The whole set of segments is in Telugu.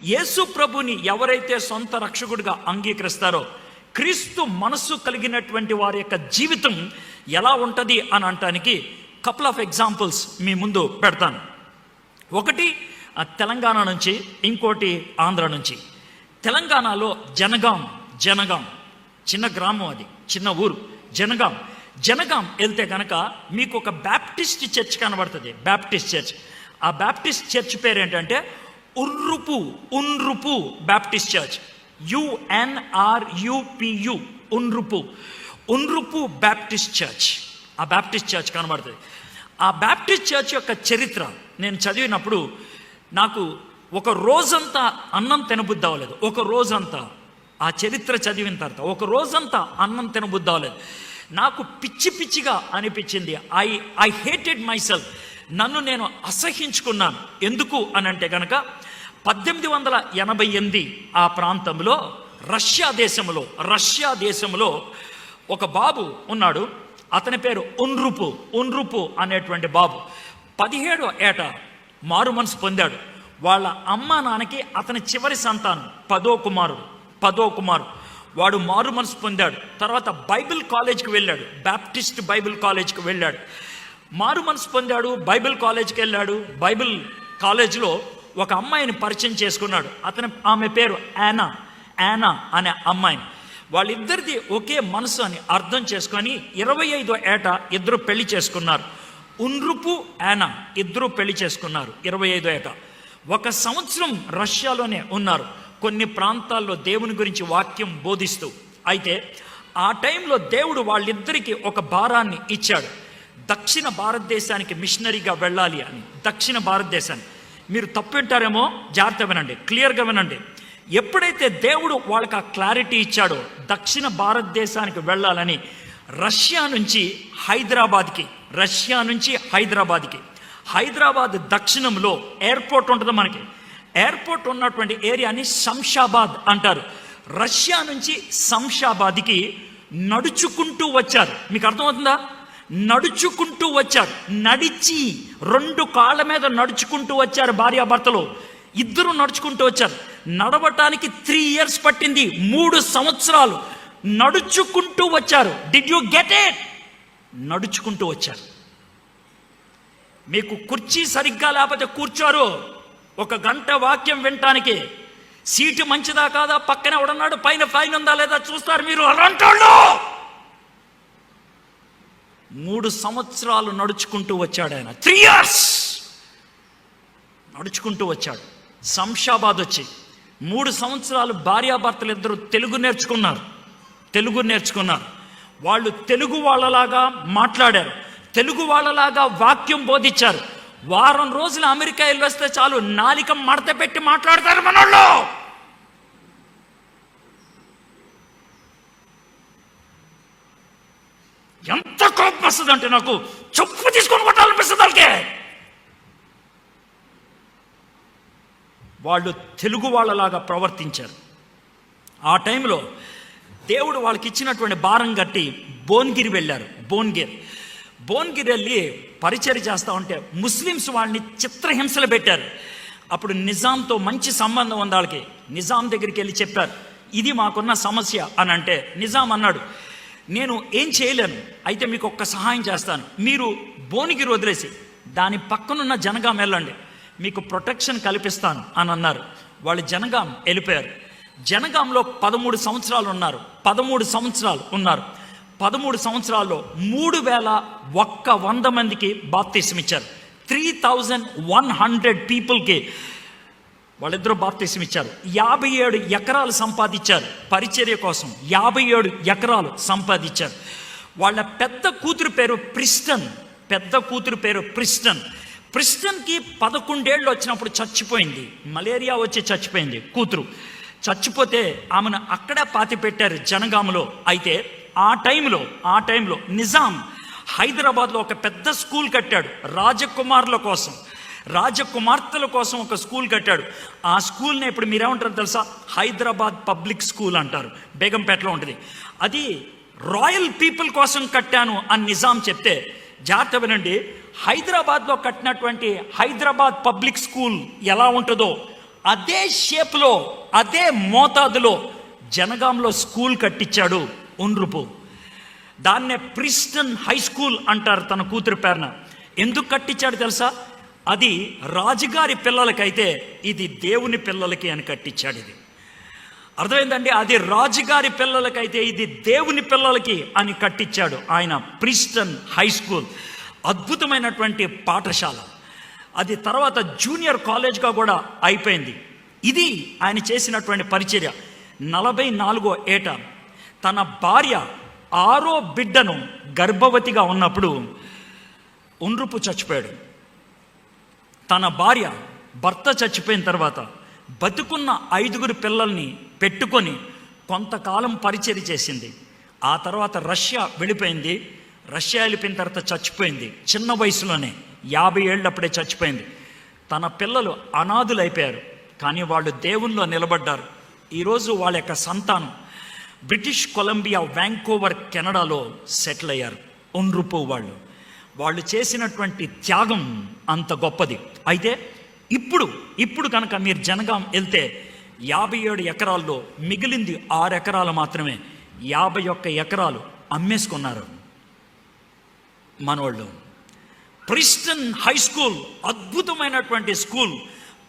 యేసు ప్రభుని ఎవరైతే సొంత రక్షకుడిగా అంగీకరిస్తారో, క్రీస్తు మనస్సు కలిగినటువంటి వారి యొక్క జీవితం ఎలా ఉంటుంది అని అనటానికి కపుల్ ఆఫ్ ఎగ్జాంపుల్స్ మీ ముందు పెడతాను. ఒకటి తెలంగాణ నుంచి, ఇంకోటి ఆంధ్ర నుంచి. తెలంగాణలో జనగాం చిన్న గ్రామం, అది చిన్న ఊరు. జనగాం వెళ్తే కనుక మీకు ఒక బ్యాప్టిస్ట్ చర్చ్ కనబడుతుంది, బ్యాప్టిస్ట్ చర్చ్. ఆ బ్యాప్టిస్ట్ చర్చ్ పేరు ఏంటంటే Unrupu Baptist church, UNRUPU, Unrupu Baptist church. ఆ బ్యాప్టిస్ట్ చర్చ్ కనబడుతుంది. ఆ బ్యాప్టిస్ట్ చర్చ్ యొక్క చరిత్ర నేను చదివినప్పుడు నాకు ఒక రోజంతా అన్నం తినబుద్ధి అవ్వలేదు. ఒక రోజంతా ఆ చరిత్ర చదివిన తర్వాత ఒక రోజంతా అన్నం తినబుద్ధి అవ్వలేదు. నాకు పిచ్చిగా అనిపించింది. I hated my self. నన్ను నేను అసహించుకున్నాను. ఎందుకు అని అంటే కనుక 1888 ఆ ప్రాంతంలో రష్యా దేశంలో ఒక బాబు ఉన్నాడు. అతని పేరు ఉన్రుపు అనేటువంటి బాబు 17వ ఏట మారు మనసు పొందాడు. వాళ్ళ అమ్మ నాన్నకి అతని చివరి సంతానం 10వ కుమారుడు. వాడు మారు మనసు పొందాడు. తర్వాత బైబిల్ కాలేజ్కి వెళ్ళాడు, బ్యాప్టిస్ట్ బైబిల్ కాలేజ్కి వెళ్ళాడు. మారు మనసు పొందాడు, బైబిల్ కాలేజ్కి వెళ్ళాడు. బైబిల్ కాలేజ్లో ఒక అమ్మాయిని పరిచయం చేసుకున్నాడు. ఆమె పేరు యానా అనే అమ్మాయిని. వాళ్ళిద్దరిది ఒకే మనసు అని అర్థం చేసుకొని 25వ ఏట ఇద్దరు పెళ్లి చేసుకున్నారు. ఉన్రుపు యానా ఇద్దరు పెళ్లి చేసుకున్నారు 25వ ఏట. 1 సంవత్సరం రష్యాలోనే ఉన్నారు, కొన్ని ప్రాంతాల్లో దేవుని గురించి వాక్యం బోధిస్తూ. అయితే ఆ టైంలో దేవుడు వాళ్ళిద్దరికీ ఒక భారాన్ని ఇచ్చాడు, దక్షిణ భారతదేశానికి మిషనరీగా వెళ్ళాలి అని. దక్షిణ భారతదేశానికి మీరు తప్పు వింటారేమో, జాగ్రత్త వినండి, క్లియర్గా వినండి. ఎప్పుడైతే దేవుడు వాళ్ళకి ఆ క్లారిటీ ఇచ్చాడో దక్షిణ భారతదేశానికి వెళ్ళాలని, రష్యా నుంచి హైదరాబాద్కి హైదరాబాద్ దక్షిణంలో ఎయిర్పోర్ట్ ఉంటుంది మనకి. ఎయిర్పోర్ట్ ఉన్నటువంటి ఏరియాని శంషాబాద్ అంటారు. రష్యా నుంచి శంషాబాద్కి నడుచుకుంటూ వచ్చారు. మీకు అర్థమవుతుందా? నడుచుకుంటూ వచ్చారు, నడిచి 2 కాళ్ళ మీద నడుచుకుంటూ వచ్చారు. భార్యాభర్తలు ఇద్దరు నడుచుకుంటూ వచ్చారు. నడవటానికి 3 years పట్టింది. 3 సంవత్సరాలు నడుచుకుంటూ వచ్చారు. Did you get it? నడుచుకుంటూ వచ్చారు. మీకు కుర్చీ సరిగ్గా లేకపోతే కూర్చోరు. 1 గంట వాక్యం వినటానికి సీటు మంచిదా కాదా, పక్కనే ఎవడన్నాడు, పైన ఫైన్ ఉందా లేదా చూస్తారు మీరు. అలాంటోళ్ళు 3 సంవత్సరాలు నడుచుకుంటూ వచ్చాడు ఆయన. 3 years నడుచుకుంటూ వచ్చాడు. శంషాబాద్ వచ్చి 3 సంవత్సరాలు భార్యాభర్తలు ఇద్దరు తెలుగు నేర్చుకున్నారు. వాళ్ళు తెలుగు వాళ్ళలాగా మాట్లాడారు, తెలుగు వాళ్ళలాగా వాక్యం బోధించారు. వారం రోజులు అమెరికా వెళ్ళి వస్తే చాలు, నాలిక మడత పెట్టి మాట్లాడతారు మనోళ్ళు. ఎంత కోపం వస్తుంది అంటే నాకు చెప్పు తీసుకొని కొట్టాలనిపిస్తుంది వాళ్ళకి. వాళ్ళు తెలుగు వాళ్ళలాగా ప్రవర్తించారు. ఆ టైంలో దేవుడు వాళ్ళకి ఇచ్చినటువంటి భారం కట్టి భువనగిరి వెళ్ళారు. భువనగిరి వెళ్ళి పరిచర్య చేస్తూ ఉంటే ముస్లిమ్స్ వాళ్ళని చిత్రహింసలు పెట్టారు. అప్పుడు నిజాంతో మంచి సంబంధం ఉంది వాళ్ళకి. నిజాం దగ్గరికి వెళ్ళి చెప్పారు, ఇది మాకున్న సమస్య అని అంటే నిజాం అన్నాడు, నేను ఏం చేయలేను, అయితే మీకు ఒక్క సహాయం చేస్తాను. మీరు భువనగిరి వదిలేసి దాని పక్కనున్న జనగాం వెళ్ళండి, మీకు ప్రొటెక్షన్ కల్పిస్తాను అని అన్నారు. వాళ్ళు జనగాం వెళ్ళిపోయారు. జనగాంలో 13 సంవత్సరాలు ఉన్నారు. 13 సంవత్సరాల్లో 3100 మందికి బాప్తిసం ఇచ్చారు. 3100 పీపుల్కి వాళ్ళిద్దరూ బాప్తిసం ఇచ్చారు. 57 ఎకరాలు సంపాదించారు పరిచర్య కోసం. 57 ఎకరాలు సంపాదించారు. వాళ్ళ పెద్ద కూతురు పేరు ప్రిస్టన్. ప్రిస్టన్కి 11 ఏళ్ళు వచ్చినప్పుడు చచ్చిపోయింది, మలేరియా వచ్చి చచ్చిపోయింది కూతురు. చచ్చిపోతే ఆమెను అక్కడే పాతి పెట్టారు జనగామలో. అయితే ఆ టైంలో నిజాం హైదరాబాద్లో ఒక పెద్ద స్కూల్ కట్టాడు, రాజకుమార్తెల కోసం ఒక స్కూల్ కట్టాడు. ఆ స్కూల్ని ఇప్పుడు మీరేమంటారు తెలుసా? హైదరాబాద్ పబ్లిక్ స్కూల్ అంటారు. బేగంపేటలో ఉంటుంది. అది రాయల్ పీపుల్ కోసం కట్టాను అని నిజాం చెప్తే, జాగ్రత్త వినండి, హైదరాబాద్లో కట్టినటువంటి హైదరాబాద్ పబ్లిక్ స్కూల్ ఎలా ఉంటుందో అదే షేప్లో అదే మోతాదులో జనగాంలో స్కూల్ కట్టించాడు ఉన్రుపు. దాన్నే ప్రిస్టన్ హై స్కూల్ అంటారు తన కూతురు పేరున. ఎందుకు కట్టించాడు తెలుసా? అది రాజుగారి పిల్లలకైతే ఇది దేవుని పిల్లలకి అని కట్టించాడు. ఇది అర్థమైందండి. అది రాజుగారి పిల్లలకైతే ఇది దేవుని పిల్లలకి అని కట్టించాడు ఆయన ప్రిస్టన్ హై స్కూల్. అద్భుతమైనటువంటి పాఠశాల. అది తర్వాత జూనియర్ కాలేజ్గా కూడా అయిపోయింది. ఇది ఆయన చేసినటువంటి పరిచర్య. 44వ ఏట తన భార్య 6వ బిడ్డను గర్భవతిగా ఉన్నప్పుడు ఉన్రుపు చచ్చిపోయాడు. తన భార్య భర్త చచ్చిపోయిన తర్వాత బతుకున్న 5 పిల్లల్ని పెట్టుకొని కొంతకాలం పరిచర్య చేసింది. ఆ తర్వాత రష్యా వెళ్ళిపోయింది. రష్యా వెళ్ళిపోయిన తర్వాత చచ్చిపోయింది. చిన్న వయసులోనే 50 ఏళ్ళప్పుడే చచ్చిపోయింది. తన పిల్లలు అనాథులు అయిపోయారు, కానీ వాళ్ళు దేవుల్లో నిలబడ్డారు. ఈరోజు వాళ్ళ యొక్క సంతానం బ్రిటిష్ కొలంబియా వ్యాంకోవర్ కెనడాలో సెటిల్ అయ్యారు. ఉన్రుపు వాళ్ళు చేసినటువంటి త్యాగం అంత గొప్పది. అయితే ఇప్పుడు కనుక మీరు జనగాం వెళ్తే 57 ఎకరాల్లో మిగిలింది 6 ఎకరాలు మాత్రమే. 51 ఎకరాలు అమ్మేసుకున్నారు మనోళ్ళు. ప్రిస్టన్ హై స్కూల్ అద్భుతమైనటువంటి స్కూల్.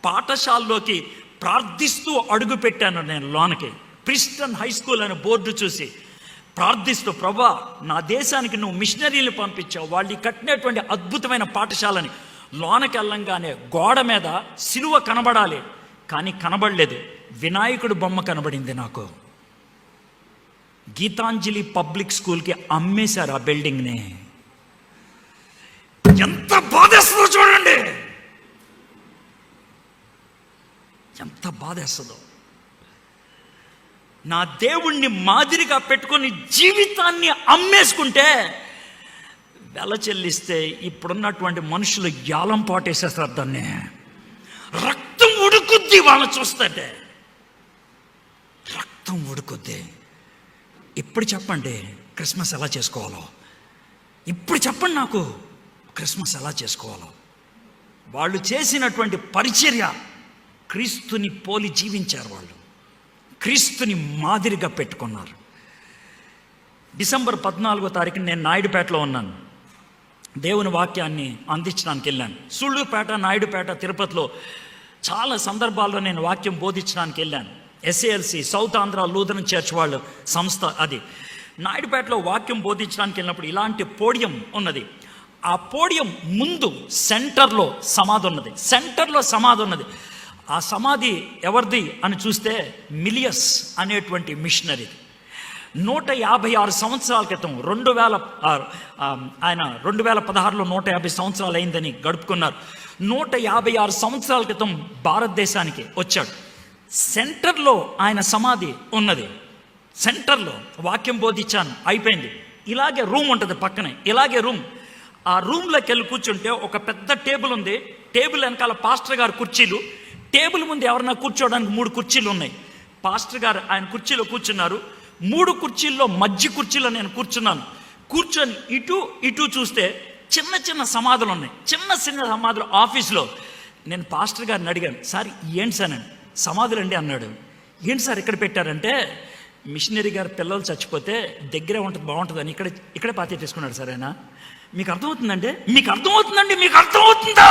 పాఠశాలలోకి ప్రార్థిస్తూ అడుగు పెట్టాను నేను లోనకి. ప్రిస్టన్ హై స్కూల్ అనే బోర్డు చూసి ప్రార్థిస్తూ, ప్రభా నా దేశానికి నువ్వు మిషనరీలు పంపించావు, వాళ్ళు కట్టినటువంటి అద్భుతమైన పాఠశాలని. లోనకి వెళ్ళంగానే గోడ మీద సిలువ కనబడాలి, కానీ కనబడలేదు. వినాయకుడు బొమ్మ కనబడింది నాకు. గీతాంజలి పబ్లిక్ స్కూల్కి అమ్మేశారు ఆ బిల్డింగ్ని. ఎంత బాధేస్తుందో చూడండి, ఎంత బాధేస్తుందో. నా దేవుణ్ణి మాదిరిగా పెట్టుకొని జీవితాన్ని అమ్మేసుకుంటే వెల చెల్లిస్తే ఇప్పుడున్నటువంటి మనుషులు యాలం పాటేసేస్తారు. దాన్ని రక్తం ఉడుకుద్ది వాళ్ళని చూస్తుంటే, రక్తం ఉడుకుద్ది. ఇప్పుడు చెప్పండి క్రిస్మస్ ఎలా చేసుకోవాలో, ఇప్పుడు చెప్పండి నాకు క్రిస్మస్ ఎలా చేసుకోవాలో. వాళ్ళు చేసినటువంటి పరిచర్య క్రీస్తుని పోలి జీవించారు. వాళ్ళు క్రీస్తుని మాదిరిగా పెట్టుకున్నారు. డిసెంబర్ 14వ తారీఖున నేను నాయుడుపేటలో ఉన్నాను. దేవుని వాక్యాన్ని అందించడానికి వెళ్ళాను. సూళ్ళూరుపేట, నాయుడుపేట, తిరుపతిలో చాలా సందర్భాల్లో నేను వాక్యం బోధించడానికి వెళ్ళాను. SALC south Andhra Lutheran church వాళ్ళ సంస్థ అది. నాయుడుపేటలో వాక్యం బోధించడానికి వెళ్ళినప్పుడు ఇలాంటి పోడియం ఉన్నది. ఆ పోడియం ముందు సెంటర్లో సమాధి ఉన్నది. ఆ సమాధి ఎవరిది అని చూస్తే మిలియస్ అనేటువంటి మిషనరీ. 156 సంవత్సరాల క్రితం 2000 ఆయన 2016లో 150 సంవత్సరాలు అయిందని గడుపుకున్నారు. 156 సంవత్సరాల క్రితం భారతదేశానికి వచ్చాడు. సెంటర్లో ఆయన సమాధి ఉన్నది. సెంటర్లో వాక్యం బోధించాను, అయిపోయింది. ఇలాగే రూమ్ ఉంటుంది పక్కనే, ఇలాగే రూమ్. ఆ రూమ్లోకి వెళ్ళి కూర్చుంటే ఒక పెద్ద టేబుల్ ఉంది. టేబుల్ వెనకాల పాస్టర్ గారు కుర్చీలు, టేబుల్ ముందు ఎవరన్నా కూర్చోవడానికి 3 కుర్చీలు ఉన్నాయి. పాస్టర్ గారు ఆయన కుర్చీలో కూర్చున్నారు. 3 కుర్చీల్లో మధ్య కుర్చీలో నేను కూర్చున్నాను. కూర్చొని ఇటు చూస్తే చిన్న చిన్న సమాధులు ఉన్నాయి. చిన్న సమాధులు. ఆఫీస్లో నేను పాస్టర్ గారిని అడిగాను, సార్ ఏంటి సార్ అని. సమాధులండి అన్నాడు. ఏంటి సార్ ఇక్కడ పెట్టారంటే, మిషనరీ గారు పిల్లలు చచ్చిపోతే దగ్గరే ఉంటుంది, బాగుంటుందని ఇక్కడే పాతి తీసుకున్నాడు సార్ ఆయన. మీకు అర్థమవుతుందండి? మీకు అర్థమవుతుందా?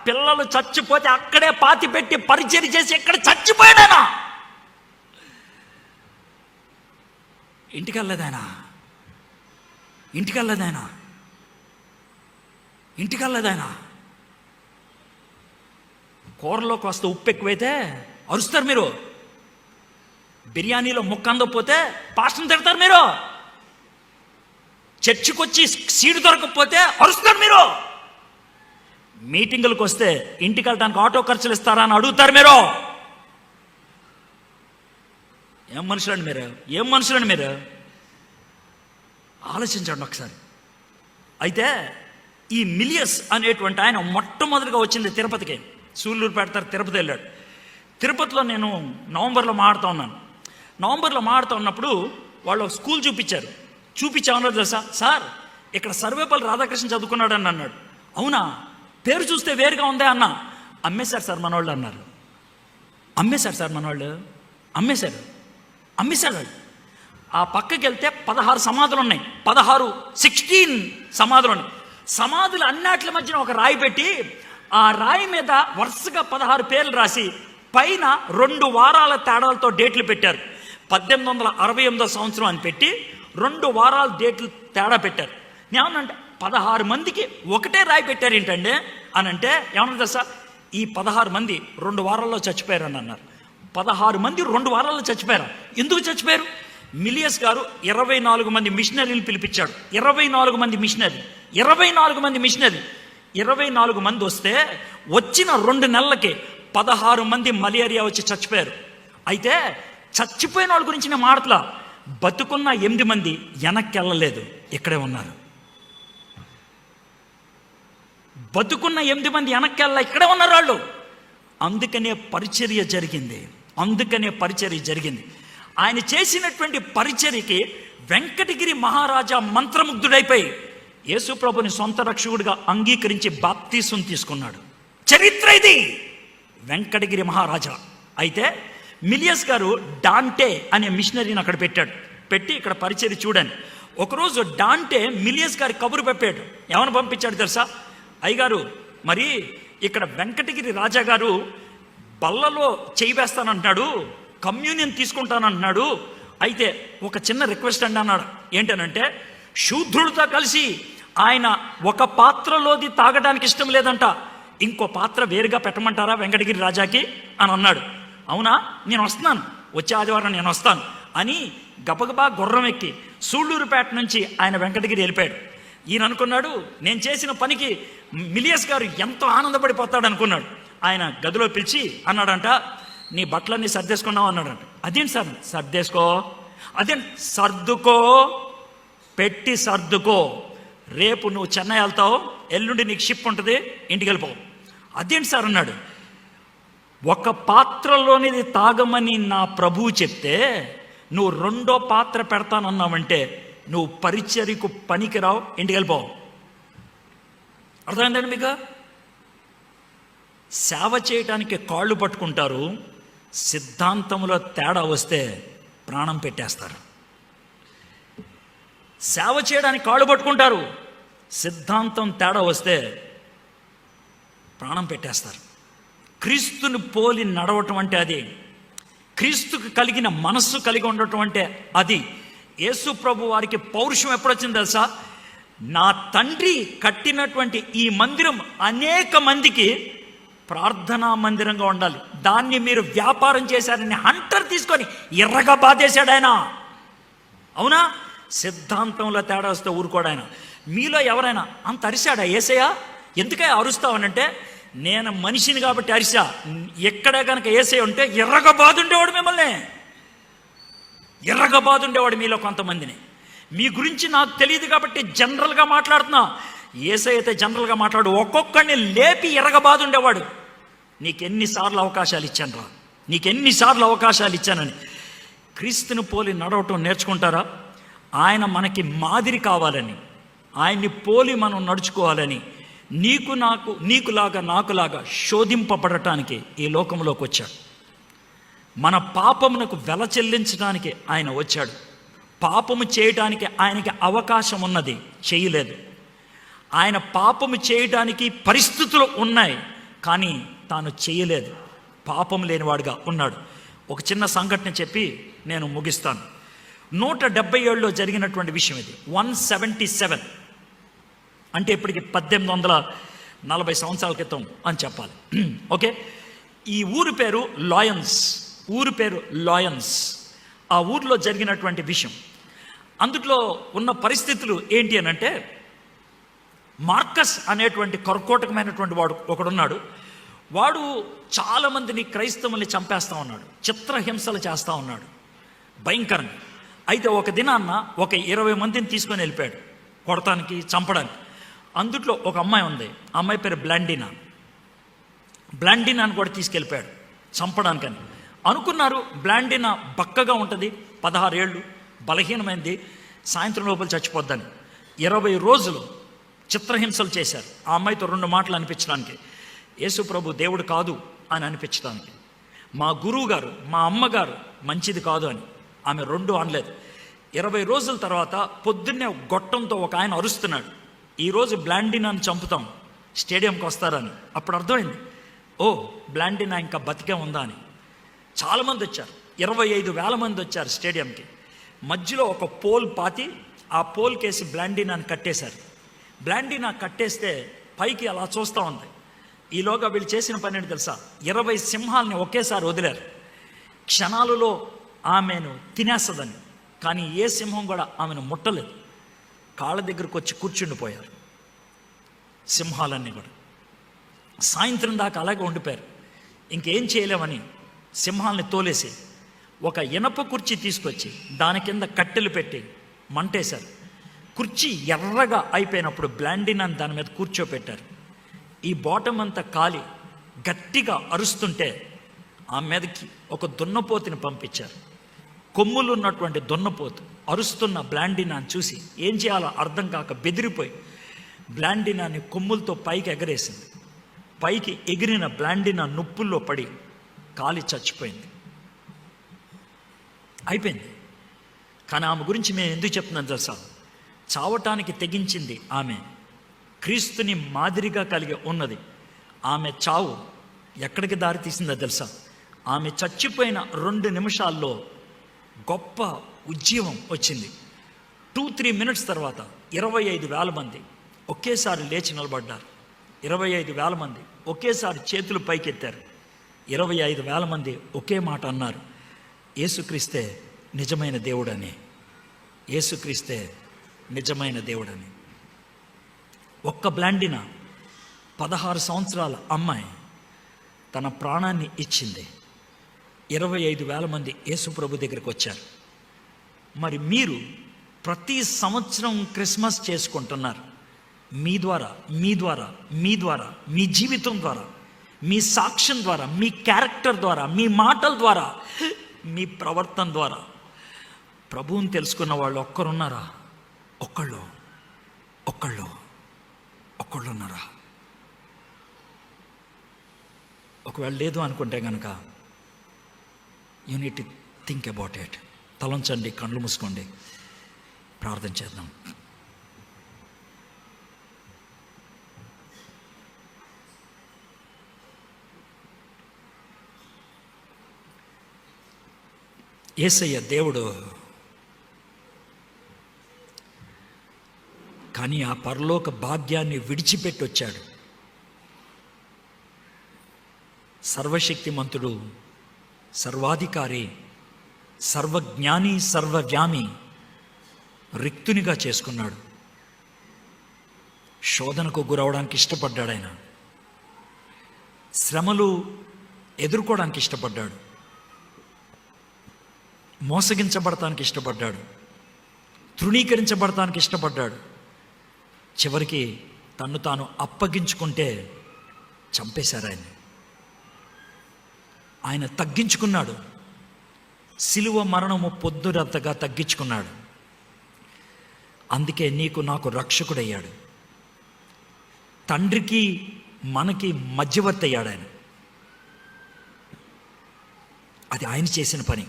పిల్లలు చచ్చిపోతే అక్కడే పాతి పెట్టి పరిచయం చేసి ఎక్కడ చచ్చిపోయాడానా? ఇంటికెళ్ళదాయనా కూరలోకి వస్తే ఉప్పు ఎక్కువైతే అరుస్తారు మీరు. బిర్యానీలో ముక్క అందకపోతే పాస్టర్ని తిడతారు మీరు. చర్చికి వచ్చి సీటు దొరకకపోతే అరుస్తారు మీరు. మీటింగులకు వస్తే ఇంటికి వెళ్ళడానికి ఆటో ఖర్చులు ఇస్తారా అని అడుగుతారు మీరు. ఏం మనుషులండి మీరు? ఆలోచించండి ఒకసారి. అయితే ఈ మిలియస్ అనేటువంటి ఆయన మొట్టమొదటిగా వచ్చింది తిరుపతికి. సూళ్ళూరుపేట తిరుపతి వెళ్ళాడు. తిరుపతిలో నేను నవంబర్లో మాట్లాడుతూ ఉన్నప్పుడు వాళ్ళు ఒక స్కూల్ చూపించామన్నారు తెలుసా? సార్ ఇక్కడ సర్వేపల్లి రాధాకృష్ణ చదువుకున్నాడు అని అన్నాడు. అవునా? పేరు చూస్తే వేరుగా ఉందే అన్న. అమ్మేశారు సార్ మనోళ్ళు అన్నారు. అమ్మేశారు సార్ మన వాళ్ళు, అమ్మేశారు వాళ్ళు. ఆ పక్కకి వెళ్తే 16 సమాధులు ఉన్నాయి, 16 సమాధులు ఉన్నాయి. సమాధులు అన్నిటి మధ్యన ఒక రాయి పెట్టి ఆ రాయి మీద వరుసగా 16 పేర్లు రాసి పైన 2 వారాల తేడాలతో డేట్లు పెట్టారు. 1868 సంవత్సరం అని పెట్టి 2 వారాల డేట్లు తేడా పెట్టారు. ఏమన్నంటే 16 మందికి ఒకటే రాయి పెట్టారు ఏంటండి అని అంటే ఏమన్నా సార్, ఈ 16 మంది 2 వారాల్లో చచ్చిపోయారు అని అన్నారు. 16 మంది 2 వారాల్లో చచ్చిపోయారు. ఎందుకు చచ్చిపోయారు? మిలియస్ గారు 24 మంది మిషనరీలు పిలిపించాడు. 24 మంది మిషనరీ 24 మంది వస్తే వచ్చిన 2 నెలలకి 16 మంది మలేరియా వచ్చి చచ్చిపోయారు. అయితే చచ్చిపోయిన వాళ్ళ గురించి నేను మాటలా, బతుకున్న 8 మంది వెనక్కి వెళ్ళలేదు, ఇక్కడే ఉన్నారు. బతుకున్న 8 మంది వెనక్కి వెళ్ళ ఇక్కడే ఉన్నారు వాళ్ళు. అందుకనే పరిచర్య జరిగింది. ఆయన చేసినటువంటి పరిచర్యకి వెంకటగిరి మహారాజా మంత్రముగ్ధుడైపోయి యేసు ప్రభుని సొంత రక్షకుడిగా అంగీకరించి బాప్తీసం తీసుకున్నాడు. చరిత్ర ఇది, వెంకటగిరి మహారాజా. అయితే మిలియస్ గారు డాంటే అనే మిషనరీని అక్కడ పెట్టి ఇక్కడ పరిచర్య చూడండి. ఒకరోజు డాంటే మిలియస్ గారి కబురు పంపాడు. ఏమని పంపించాడు తెలుసా? అయ్యగారు, మరి ఇక్కడ వెంకటగిరి రాజా గారు బల్లలో చేయి వేస్తానంటున్నాడు, కమ్యూనియన్ తీసుకుంటానంటున్నాడు. అయితే ఒక చిన్న రిక్వెస్ట్ అండి అన్నాడు. ఏంటనంటే శూద్రుడితో కలిసి ఆయన ఒక పాత్రలోది తాగడానికి ఇష్టం లేదంట, ఇంకో పాత్ర వేరుగా పెట్టమంటారా వెంకటగిరి రాజాకి అని అన్నాడు. అవునా, నేను వస్తున్నాను, వచ్చే ఆదివారం నేను వస్తాను అని గబగబా గుర్రం ఎక్కి సూళ్ళూరుపేట నుంచి ఆయన వెంకటగిరి వెళ్ళిపోయాడు. ఈయన అనుకున్నాడు నేను చేసిన పనికి మిలియస్ గారు ఎంతో ఆనందపడిపోతాడు అనుకున్నాడు. ఆయన గదిలో పిలిచి అన్నాడంట, నీ బట్టలన్నీ సర్దేసుకున్నావు అన్నాడంట. అదేంటి సార్? సర్దేసుకో, అదేంటి సర్దుకో, పెట్టి సర్దుకో, రేపు నువ్వు చెన్నై వెళ్తావు, ఎల్లుండి నీకు షిప్ ఉంటుంది, ఇంటికి వెళ్ళిపోవు. అదేంటి సార్ అన్నాడు. ఒక పాత్రలోనిది తాగమని నా ప్రభువు చెప్తే నువ్వు 2వ పాత్ర పెడతానన్నావంటే నువ్వు పరిచర్యకు పనికిరావు, ఇంటికి వెళ్ళిపోవు. అర్థమైందండి మీకు? సేవ చేయటానికి కాళ్ళు పట్టుకుంటారు, సిద్ధాంతంలో తేడా వస్తే ప్రాణం పెట్టేస్తారు. సేవ చేయడానికి కాళ్ళు పట్టుకుంటారు, సిద్ధాంతం తేడా వస్తే ప్రాణం పెట్టేస్తారు. క్రీస్తుని పోలి నడవటం అంటే అది, క్రీస్తుకు కలిగిన మనస్సు కలిగి ఉండటం అంటే అది. యేసు ప్రభు వారికి పౌరుషం ఎప్పుడొచ్చింది తెలుసా? నా తండ్రి కట్టినటువంటి ఈ మందిరం అనేక మందికి ప్రార్థనా మందిరంగా ఉండాలి, దాన్ని మీరు వ్యాపారం చేశారని హంటర్ తీసుకొని ఎర్రగా బాధేశాడు ఆయన. అవునా? సిద్ధాంతంలో తేడా వస్తే ఊరుకోడు ఆయన. మీలో ఎవరైనా అంత అరిశాడా? యేసయ్య ఎందుకే అరుస్తావనంటే, నేను మనిషిని కాబట్టి అరిసా. ఎక్కడే కనుక యేసయ్య ఉంటే ఎర్రగా బాధ ఉండేవాడు, మిమ్మల్ని ఎర్రగా బాధ ఉండేవాడు మీలో కొంతమందిని. మీ గురించి నాకు తెలియదు కాబట్టి జనరల్గా మాట్లాడుతున్నా. యేసయ్య అయితే జనరల్గా మాట్లాడు, ఒక్కొక్కడిని లేపి ఎర్రగా బాధ ఉండేవాడు. నీకెన్నిసార్లు అవకాశాలు ఇచ్చానని. క్రీస్తుని పోలి నడవటం నేర్చుకుంటారా? ఆయన మనకి మాదిరి కావాలని, ఆయన్ని పోలి మనం నడుచుకోవాలని, నీకులాగా నాకులాగా శోధింపబడటానికి ఈ లోకంలోకి వచ్చాడు. మన పాపమునకు వెల చెల్లించడానికి ఆయన వచ్చాడు. పాపము చేయటానికి ఆయనకి అవకాశం ఉన్నది, చేయలేదు. ఆయన పాపము చేయటానికి పరిస్థితులు ఉన్నాయి, కానీ తాను చేయలేదు. పాపం లేనివాడుగా ఉన్నాడు. ఒక చిన్న సంఘటన చెప్పి నేను ముగిస్తాను. 177లో జరిగినటువంటి విషయం ఇది. 177 అంటే ఇప్పటికి 1840 సంవత్సరాల క్రితం అని చెప్పాలి. ఓకే, ఈ ఊరి పేరు లాయన్స్. ఆ ఊరిలో జరిగినటువంటి విషయం, అందులో ఉన్న పరిస్థితులు ఏంటి అని అంటే, మార్కస్ అనేటువంటి కర్కోటకమైనటువంటి వాడు ఒకడున్నాడు. వాడు చాలామందిని క్రైస్తవుల్ని చంపేస్తూ ఉన్నాడు, చిత్రహింసలు చేస్తూ ఉన్నాడు భయంకరంగా. అయితే ఒక దినాన్న ఒక 20 మందిని తీసుకొని వెళ్ళిపోయాడు కొడటానికి, చంపడానికి. అందుట్లో ఒక అమ్మాయి ఉంది, ఆ అమ్మాయి పేరు బ్లాండినాని కూడా తీసుకెళ్ళిపోయాడు చంపడానికని. అనుకున్నారు బ్లాండినా బక్కగా ఉంటుంది, 16 ఏళ్ళు, బలహీనమైంది, సాయంత్రం లోపల చచ్చిపోద్దని. 20 రోజులు చిత్రహింసలు చేశారు ఆ అమ్మాయితో 2 మాటలు అనిపించడానికి, యేసు ప్రభు దేవుడు కాదు అని అనిపించడానికి. మా గురువు గారు, మా అమ్మగారు మంచిది కాదు అని ఆమె రెండు అనలేదు. 20 రోజుల తర్వాత పొద్దున్నే గొట్టంతో ఒక ఆయన అరుస్తున్నాడు, ఈరోజు బ్లాండినాని చంపుతాం, స్టేడియంకి వస్తారని. అప్పుడు అర్థమైంది, ఓ బ్లాండినా ఇంకా బతికే ఉందా అని. చాలామంది వచ్చారు, 25,000 మంది వచ్చారు స్టేడియంకి. మధ్యలో ఒక పోల్ పాతి ఆ పోల్ కేసి బ్లాండినాని కట్టేశారు. బ్లాండినా కట్టేస్తే పైకి అలా చూస్తూ ఉంది. ఈలోగా వీళ్ళు చేసిన పని ఏంటి తెలుసా? 20 సింహాలని ఒకేసారి వదిలారు. క్షణాలలో ఆమెను తినేస్తుందని. కానీ ఏ సింహం కూడా ఆమెను ముట్టలేదు. కాళ్ళ దగ్గరకు వచ్చి కూర్చుండిపోయారు సింహాలన్నీ కూడా. సాయంత్రం దాకా అలాగే ఉండిపోయారు. ఇంకేం చేయలేమని సింహాలని తోలేసి ఒక ఇనప కుర్చీ తీసుకొచ్చి దాని కింద కట్టెలు పెట్టి మంటేశారు. కుర్చీ ఎర్రగా అయిపోయినప్పుడు బ్లాండినాని దాని మీద కూర్చోపెట్టారు. ఈ బాటమ్ అంతా కాలి గట్టిగా అరుస్తుంటే ఆ మీదకి ఒక దున్నపోతుని పంపించారు. కొమ్ములు ఉన్నటువంటి దున్నపోతు అరుస్తున్న బ్లాండినాని చూసి ఏం చేయాలో అర్థం కాక బెదిరిపోయి బ్లాండినాని కొమ్ములతో పైకి ఎగరేసింది. పైకి ఎగిరిన బ్లాండినా నొప్పుల్లో పడి కాలి చచ్చిపోయింది. అయిపోయింది. కానీ ఆమె గురించి మేము ఎందుకు చెప్తున్నాం తెలుసా? చావటానికి తెగించింది ఆమె. క్రీస్తుని మాదిరిగా కలిగి ఉన్నది. ఆమె చావు ఎక్కడికి దారి తీసిందో తెలుసా? ఆమె చచ్చిపోయిన 2 నిమిషాల్లో గొప్ప ఉజ్జీవం వచ్చింది. 2-3 మినిట్స్ తర్వాత 25,000 మంది ఒకేసారి లేచి నిలబడ్డారు. 25,000 మంది ఒకేసారి చేతులు పైకెత్తారు. 25,000 మంది ఒకే మాట అన్నారు, యేసుక్రీస్తే నిజమైన దేవుడని, యేసుక్రీస్తే నిజమైన దేవుడని. ఒక్క బ్లాండినా 16 సంవత్సరాల అమ్మాయి తన ప్రాణాన్ని ఇచ్చింది. 25,000 మంది యేసు ప్రభు దగ్గరికి వచ్చారు. మరి మీరు ప్రతి సంవత్సరం క్రిస్మస్ చేసుకుంటున్నారు. మీ ద్వారా మీ ద్వారా మీ ద్వారా మీ జీవితం ద్వారా మీ సాక్ష్యం ద్వారా మీ క్యారెక్టర్ ద్వారా మీ మాటల ద్వారా మీ ప్రవర్తన ద్వారా ప్రభువుని తెలుసుకున్న వాళ్ళు ఒక్కరున్నారా? ఒక్కళ్ళున్నారా? ఒకవేళ లేదు అనుకుంటే కనుక you need to think about it. తలంచండి, కళ్ళు మూసుకోండి, ప్రార్థన చేద్దాం. యేసయ్య దేవుడు, కానీ ఆ పరలోక భాగ్యాన్ని విడిచిపెట్టి వచ్చాడు. సర్వశక్తిమంతుడు, సర్వాధికారి, సర్వజ్ఞాని, సర్వవ్యామి రిక్తునిగా చేసుకున్నాడు. శోధనకు గురవడానికి ఇష్టపడ్డాడు. ఆయన శ్రమలు ఎదుర్కోవడానికి ఇష్టపడ్డాడు. మోసగించబడటానికి ఇష్టపడ్డాడు. తృణీకరించబడటానికి ఇష్టపడ్డాడు. చివరికి తన్ను తాను అప్పగించుకుంటే చంపేశారు ఆయన. ఆయన తగ్గించుకున్నాడు. సిలువ మరణము పొద్దురంతగా తగ్గించుకున్నాడు. అందుకే నీకు నాకు రక్షకుడయ్యాడు. తండ్రికి మనకి మధ్యవర్తి అయ్యాడు ఆయన. అది ఆయన చేసిన పని.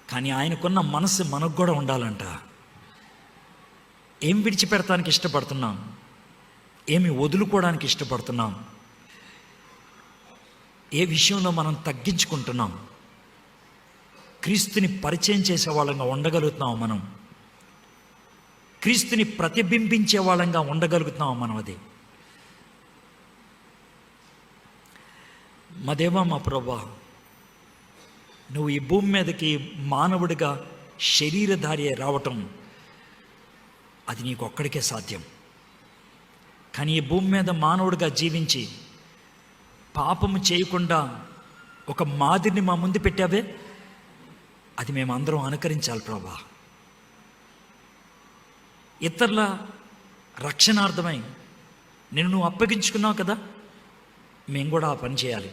కానీ ఆయనకున్న మనసు మనకు కూడా ఉండాలంట. ఏం విడిచిపెడటానికి ఇష్టపడుతున్నాం? ఏమి వదులుకోవడానికి ఇష్టపడుతున్నాం? ఏ విషయంలో మనం తగ్గించుకుంటున్నాం? క్రీస్తుని పరిచయం చేసే వాళ్ళంగా ఉండగలుగుతున్నాం మనం? క్రీస్తుని ప్రతిబింబించే వాళ్ళంగా ఉండగలుగుతున్నాం మనం? అది మా దేవా, మా ప్రభువా, నువ్వు ఈ భూమి మీదకి మానవుడిగా శరీరధారి రావటం అది నీకు ఒక్కడికే సాధ్యం. కానీ ఈ భూమి మీద మానవుడిగా జీవించి పాపము చేయకుండా ఒక మాదిరిని మా ముందు పెట్టావే, అది మేమందరం అనుకరించాలి ప్రభువా. ఇతరుల రక్షణార్థమై నిన్ను నువ్వు అప్పగించుకున్నావు కదా, మేము కూడా ఆ పని చేయాలి.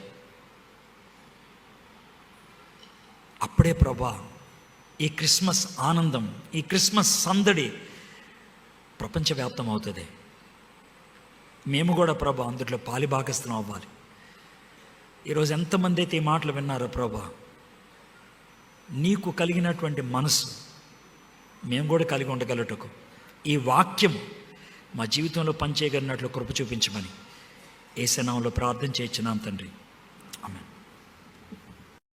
అప్పుడే ప్రభా ఈ క్రిస్మస్ ఆనందం, ఈ క్రిస్మస్ సందడి ప్రపంచవ్యాప్తం అవుతుంది. మేము కూడా ప్రభా అందులో పాలిభాగస్థం అవ్వాలి. ఈరోజు ఎంతమంది అయితే ఈ మాటలు విన్నారో ప్రభా, నీకు కలిగినటువంటి మనసు మేము కూడా కలిగి ఉండగలటకు ఈ వాక్యం మా జీవితంలో పనిచేయగలిగినట్లు కృప చూపించమని యేసు నామములో ప్రార్థన చేయించున్నాం తండ్రి.